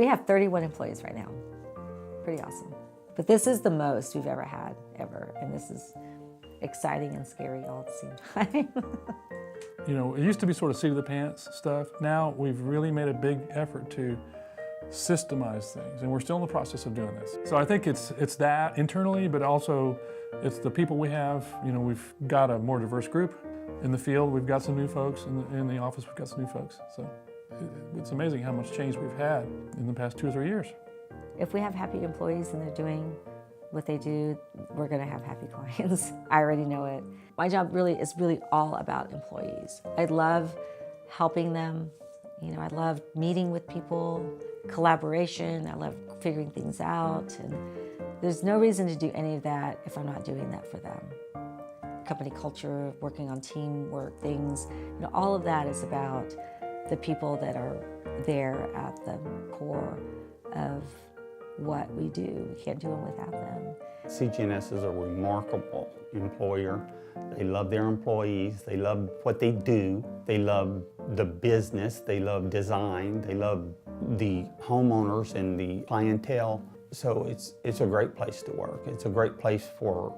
We have 31 employees right now. Pretty awesome. But this is the most we've ever had, ever. And this is exciting and scary all at the same time. You know, it used to be sort of seat of the pants stuff. Now we've really made a big effort to systemize things, and we're still in the process of doing this. So I think it's that internally, but also it's the people we have. You know, we've got a more diverse group in the field. We've got some new folks in the office. We've got some new folks. So it's amazing how much change we've had in the past 2 or 3 years. If we have happy employees and they're doing what they do, we're going to have happy clients. I already know it. My job is really all about employees. I love helping them. You know, I love meeting with people, collaboration. I love figuring things out. And there's no reason to do any of that if I'm not doing that for them. Company culture, working on teamwork things, you know, all of that is about the people that are there at the core of what we do. We can't do them without them. CG&S is a remarkable employer. They love their employees. They love what they do. They love the business. They love design. They love the homeowners and the clientele. So it's a great place to work. It's a great place for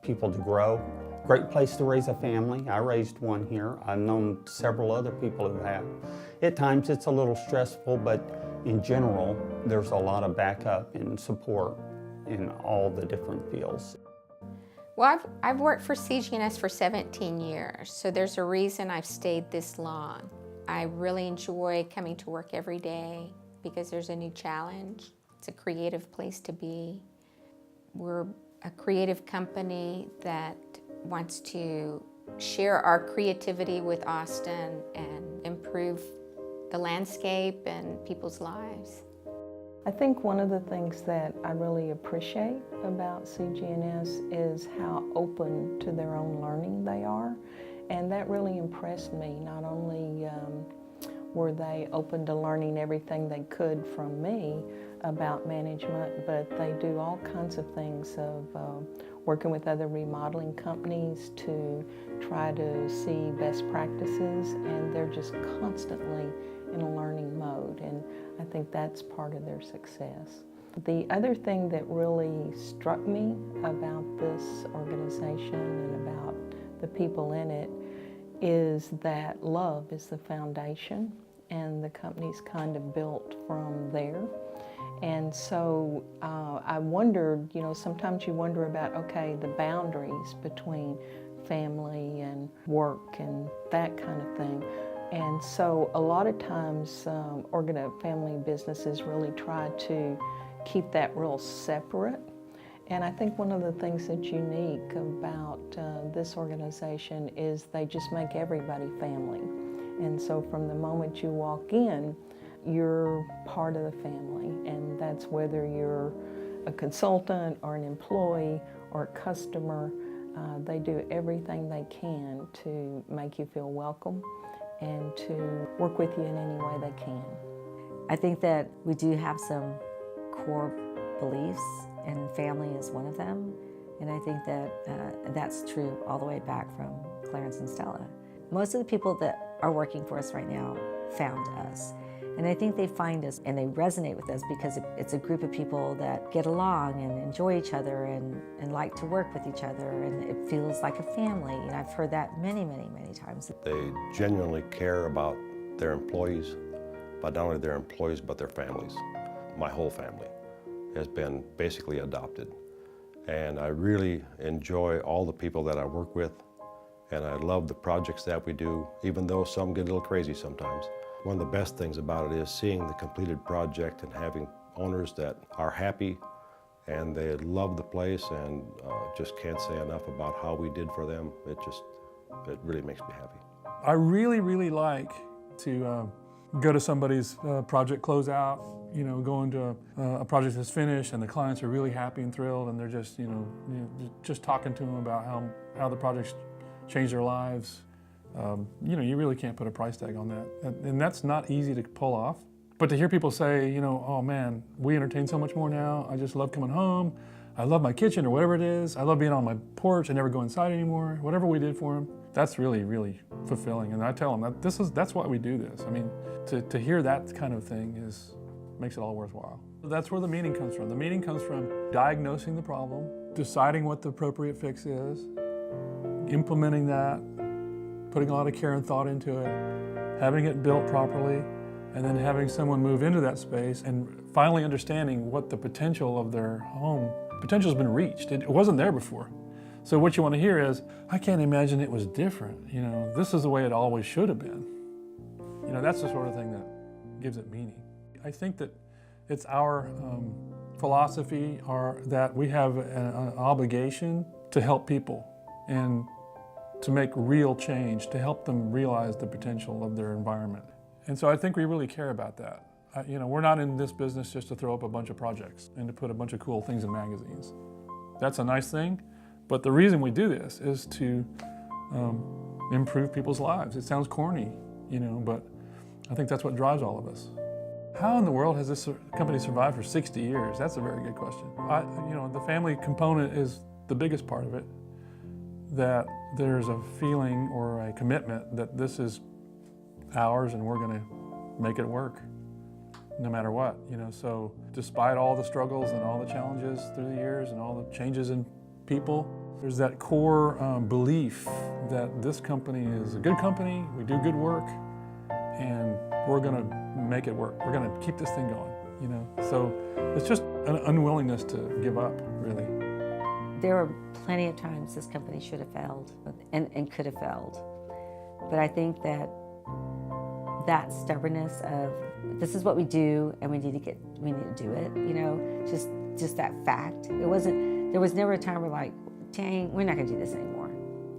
people to grow. Great place to raise a family. I raised one here. I've known several other people who have. At times it's a little stressful, but in general, there's a lot of backup and support in all the different fields. Well, I've worked for CG&S for 17 years, so there's a reason I've stayed this long. I really enjoy coming to work every day because there's a new challenge. It's a creative place to be. We're a creative company that wants to share our creativity with Austin and improve the landscape and people's lives. I think one of the things that I really appreciate about CG&S is how open to their own learning they are. And that really impressed me. Not only were they open to learning everything they could from me about management, but they do all kinds of things of working with other remodeling companies to try to see best practices, and they're just constantly in a learning mode, and I think that's part of their success. The other thing that really struck me about this organization and about the people in it is that love is the foundation, and the company's kind of built from there. And so I wondered, you know, sometimes you wonder about, okay, the boundaries between family and work and that kind of thing. And so a lot of times family businesses really try to keep that real separate. And I think one of the things that's unique about this organization is they just make everybody family. And so from the moment you walk in, you're part of the family, and that's whether you're a consultant or an employee or a customer. They do everything they can to make you feel welcome and to work with you in any way they can. I think that we do have some core beliefs, and family is one of them. And I think that that's true all the way back from Clarence and Stella. Most of the people that are working for us right now found us. And I think they find us and they resonate with us because it's a group of people that get along and enjoy each other and like to work with each other, and it feels like a family. And I've heard that many, many, many times. They genuinely care about their employees, but not only their employees, but their families. My whole family has been basically adopted. And I really enjoy all the people that I work with, and I love the projects that we do, even though some get a little crazy sometimes. One of the best things about it is seeing the completed project and having owners that are happy and they love the place, and just can't say enough about how we did for them. It really makes me happy. I really, really like to go to somebody's project closeout, you know, go into a project that's finished and the clients are really happy and thrilled, and they're just, just talking to them about how the project's changed their lives. You really can't put a price tag on that. And that's not easy to pull off. But to hear people say, oh man, we entertain so much more now. I just love coming home. I love my kitchen or whatever it is. I love being on my porch. I never go inside anymore. Whatever we did for them, that's really, really fulfilling. And I tell them that that's why we do this. I mean, to hear that kind of thing makes it all worthwhile. That's where the meaning comes from. The meaning comes from diagnosing the problem, deciding what the appropriate fix is, implementing that, putting a lot of care and thought into it, having it built properly, and then having someone move into that space and finally understanding what the potential of their home, potential has been reached. It wasn't there before. So what you want to hear is, I can't imagine it was different. You know, this is the way it always should have been. You know, that's the sort of thing that gives it meaning. I think that it's our philosophy that we have an obligation to help people and to make real change, to help them realize the potential of their environment. And so I think we really care about that. You know, we're not in this business just to throw up a bunch of projects and to put a bunch of cool things in magazines. That's a nice thing, but the reason we do this is to improve people's lives. It sounds corny, you know, but I think that's what drives all of us. How in the world has this company survived for 60 years? That's a very good question. You know, the family component is the biggest part of it, that there's a feeling or a commitment that this is ours and we're going to make it work no matter what, you know. So despite all the struggles and all the challenges through the years and all the changes in people, there's that core belief that this company is a good company, we do good work, and we're going to make it work. We're going to keep this thing going, you know. So it's just an unwillingness to give up, really. There were plenty of times this company should have failed and could have failed. But I think that stubbornness of this is what we do and we need to do it, you know, just that fact. There was never a time where like, dang, we're not gonna do this anymore.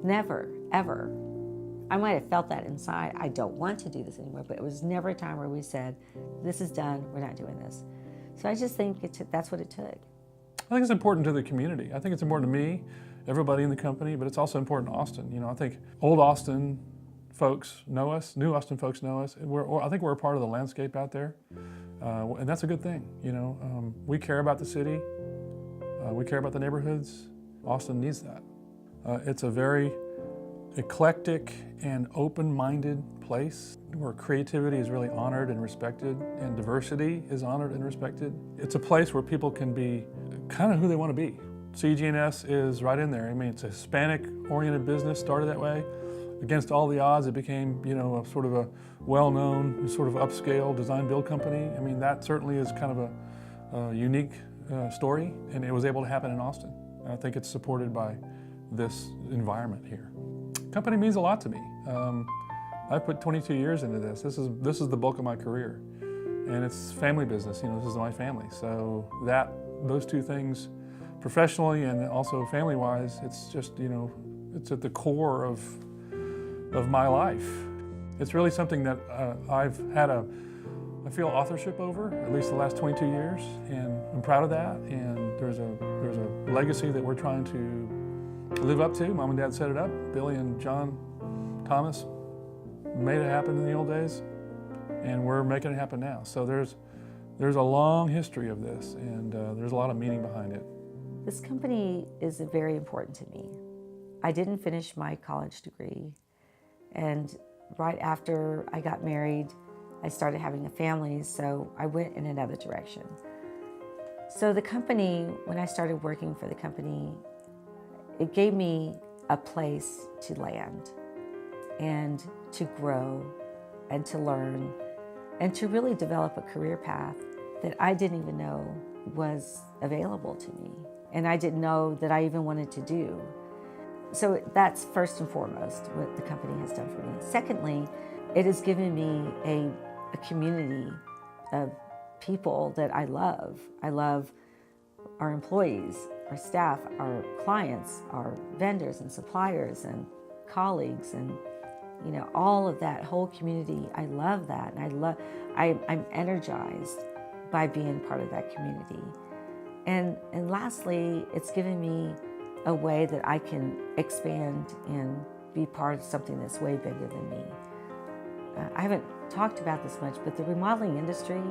Never, ever. I might have felt that inside, I don't want to do this anymore, but it was never a time where we said, this is done, we're not doing this. So I just think that's what it took. I think it's important to the community. I think it's important to me, everybody in the company, but it's also important to Austin. You know, I think old Austin folks know us, new Austin folks know us. I think we're a part of the landscape out there, and that's a good thing. You know, we care about the city, we care about the neighborhoods. Austin needs that. It's a very eclectic and open-minded place where creativity is really honored and respected and diversity is honored and respected. It's a place where people can be kind of who they want to be. CG&S is right in there. I mean, it's a Hispanic-oriented business, started that way. Against all the odds, it became, you know, a sort of a well-known, sort of upscale design-build company. I mean, that certainly is kind of a unique story, and it was able to happen in Austin. And I think it's supported by this environment here. Company means a lot to me. I put 22 years into this. This is the bulk of my career, and it's family business. You know, this is my family. So those two things, professionally and also family-wise, it's just, you know, it's at the core of my life. It's really something that I've had I feel authorship over, at least the last 22 years, and I'm proud of that. And there's a legacy that we're trying to live up to. Mom and Dad set it up. Billy and John Thomas made it happen in the old days, and we're making it happen now. So there's a long history of this, and there's a lot of meaning behind it. This company is very important to me. I didn't finish my college degree, and right after I got married, I started having a family, so I went in another direction. So the company, when I started working for the company, it gave me a place to land and to grow and to learn and to really develop a career path that I didn't even know was available to me, and I didn't know that I even wanted to do. So that's first and foremost what the company has done for me. Secondly, it has given me a community of people that I love. I love our employees, our staff, our clients, our vendors and suppliers and colleagues, and you know, all of that whole community. I love that, and I'm energized by being part of that community. And lastly, it's given me a way that I can expand and be part of something that's way bigger than me. I haven't talked about this much, but the remodeling industry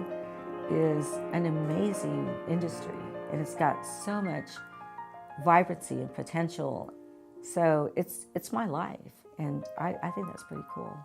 is an amazing industry, and it's got so much vibrancy and potential. So it's my life, and I think that's pretty cool.